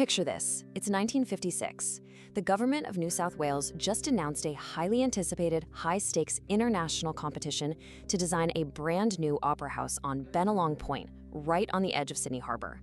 Picture this. It's 1956. The government of New South Wales just announced a highly anticipated, high-stakes international competition to design a brand new opera house on Bennelong Point, right on the edge of Sydney Harbour.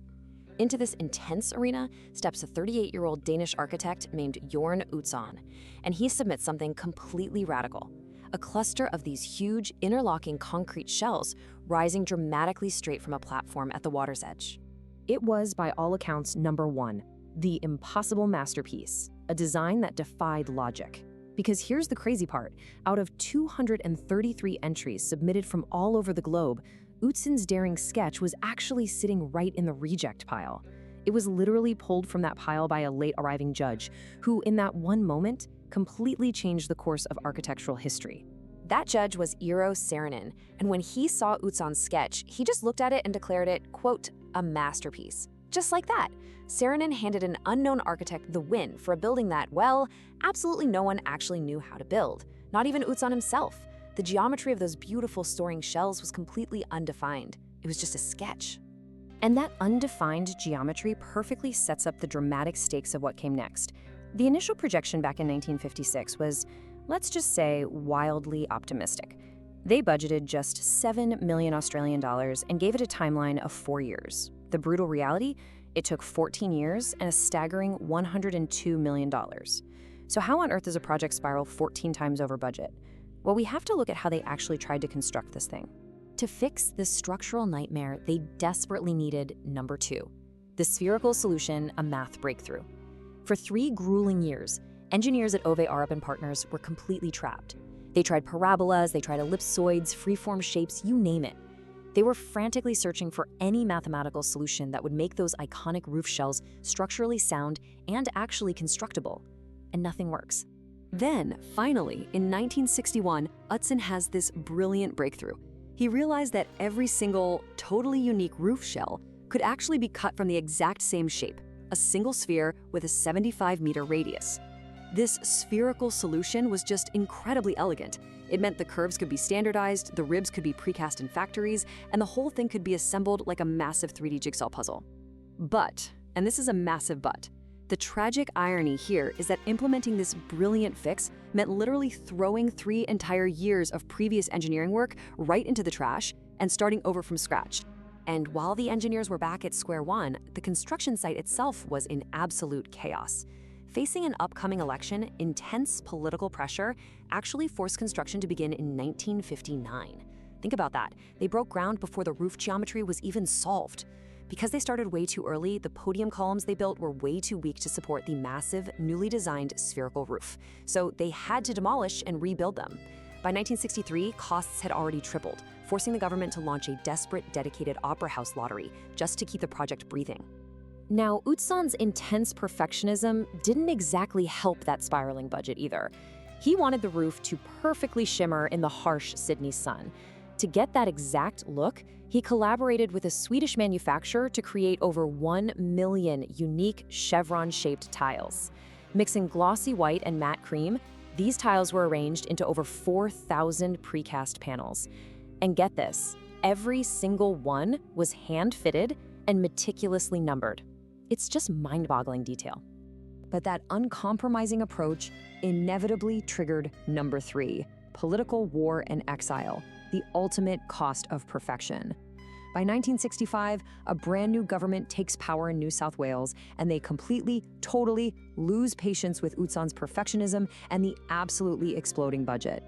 Into this intense arena steps a 38-year-old Danish architect named Jørn Utzon, and he submits something completely radical: a cluster of these huge, interlocking concrete shells rising dramatically straight from a platform at the water's edge. It was, by all accounts, number one, the impossible masterpiece, a design that defied logic. Because here's the crazy part: out of 233 entries submitted from all over the globe, Utzon's daring sketch was actually sitting right in the reject pile. It was literally pulled from that pile by a late-arriving judge, who, in that one moment, completely changed the course of architectural history. That judge was Eero Saarinen, and when he saw Utzon's sketch, he just looked at it and declared it, quote, a masterpiece. Just like that, Saarinen handed an unknown architect the win for a building that, well, absolutely no one actually knew how to build, not even Utzon himself. The geometry of those beautiful soaring shells was completely undefined. It was just a sketch. And that undefined geometry perfectly sets up the dramatic stakes of what came next. The initial projection back in 1956 was, let's just say, wildly optimistic. They budgeted just $7 million Australian dollars and gave it a timeline of 4 years. The brutal reality? It took 14 years and a staggering $102 million. So how on earth does a project spiral 14 times over budget? Well, we have to look at how they actually tried to construct this thing. To fix this structural nightmare, they desperately needed number two, the Spherical Solution, a math breakthrough. For 3 grueling years, engineers at Arup and Partners were completely trapped. They tried parabolas, they tried ellipsoids, freeform shapes, you name it. They were frantically searching for any mathematical solution that would make those iconic roof shells structurally sound and actually constructible. And nothing works. Then, finally, in 1961, Utzon has this brilliant breakthrough. He realized that every single, totally unique roof shell could actually be cut from the exact same shape, a single sphere with a 75-meter radius. This spherical solution was just incredibly elegant. It meant the curves could be standardized, the ribs could be precast in factories, and the whole thing could be assembled like a massive 3D jigsaw puzzle. But, and this is a massive but, the tragic irony here is that implementing this brilliant fix meant literally throwing 3 entire years of previous engineering work right into the trash and starting over from scratch. And while the engineers were back at square one, the construction site itself was in absolute chaos. Facing an upcoming election, intense political pressure actually forced construction to begin in 1959. Think about that. They broke ground before the roof geometry was even solved. Because they started way too early, the podium columns they built were way too weak to support the massive, newly designed spherical roof. So they had to demolish and rebuild them. By 1963, costs had already tripled, forcing the government to launch a desperate, dedicated opera house lottery just to keep the project breathing. Now, Utzon's intense perfectionism didn't exactly help that spiraling budget either. He wanted the roof to perfectly shimmer in the harsh Sydney sun. To get that exact look, he collaborated with a Swedish manufacturer to create over 1 million unique chevron-shaped tiles. Mixing glossy white and matte cream, these tiles were arranged into over 4,000 precast panels. And get this, every single one was hand-fitted and meticulously numbered. It's just mind-boggling detail. But that uncompromising approach inevitably triggered number 3, political war and exile, the ultimate cost of perfection. By 1965, a brand new government takes power in New South Wales, and they completely, totally lose patience with Utzon's perfectionism and the absolutely exploding budget.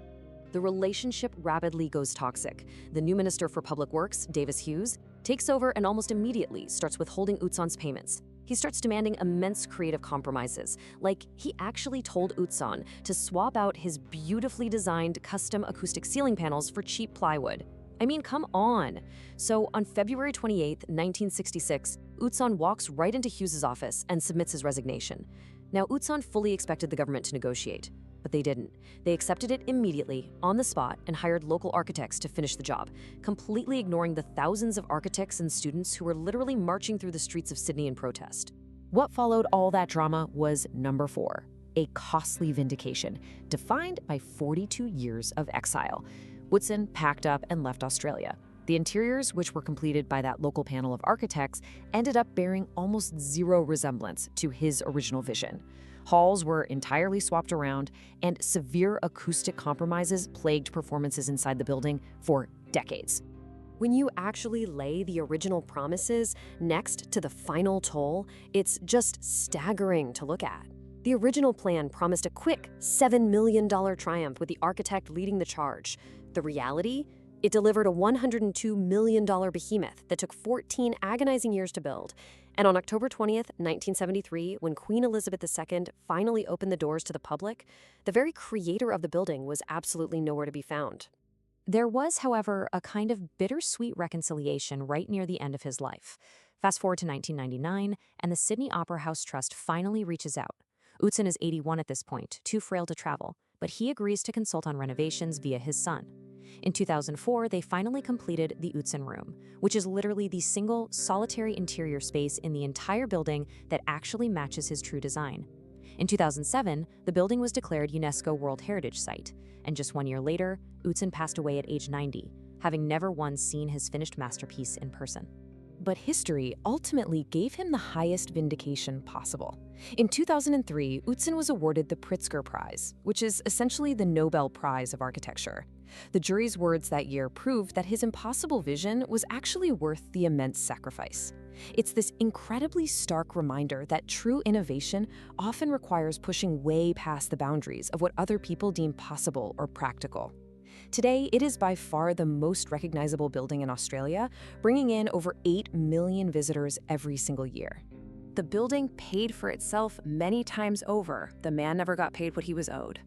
The relationship rapidly goes toxic. The new Minister for Public Works, Davis Hughes, takes over and almost immediately starts withholding Utzon's payments. He starts demanding immense creative compromises, like he actually told Utzon to swap out his beautifully designed custom acoustic ceiling panels for cheap plywood. I mean, come on. So on February 28, 1966, Utzon walks right into Hughes' office and submits his resignation. Now, Utzon fully expected the government to negotiate, but they didn't. They accepted it immediately, on the spot, and hired local architects to finish the job, completely ignoring the thousands of architects and students who were literally marching through the streets of Sydney in protest. What followed all that drama was number 4, a costly vindication, defined by 42 years of exile. Utzon packed up and left Australia. The interiors, which were completed by that local panel of architects, ended up bearing almost zero resemblance to his original vision. Halls were entirely swapped around, and severe acoustic compromises plagued performances inside the building for decades. When you actually lay the original promises next to the final toll, it's just staggering to look at. The original plan promised a quick $7 million triumph with the architect leading the charge. The reality? It delivered a $102 million behemoth that took 14 agonizing years to build. And on October 20th, 1973, when Queen Elizabeth II finally opened the doors to the public, the very creator of the building was absolutely nowhere to be found. There was, however, a kind of bittersweet reconciliation right near the end of his life. Fast forward to 1999, and the Sydney Opera House Trust finally reaches out. Utzon is 81 at this point, too frail to travel, but he agrees to consult on renovations via his son. In 2004, they finally completed the Utzon Room, which is literally the single, solitary interior space in the entire building that actually matches his true design. In 2007, the building was declared UNESCO World Heritage Site, and just 1 year later, Utzon passed away at age 90, having never once seen his finished masterpiece in person. But history ultimately gave him the highest vindication possible. In 2003, Utzon was awarded the Pritzker Prize, which is essentially the Nobel Prize of architecture. The jury's words that year proved that his impossible vision was actually worth the immense sacrifice. It's this incredibly stark reminder that true innovation often requires pushing way past the boundaries of what other people deem possible or practical. Today, it is by far the most recognizable building in Australia, bringing in over 8 million visitors every single year. The building paid for itself many times over. The man never got paid what he was owed.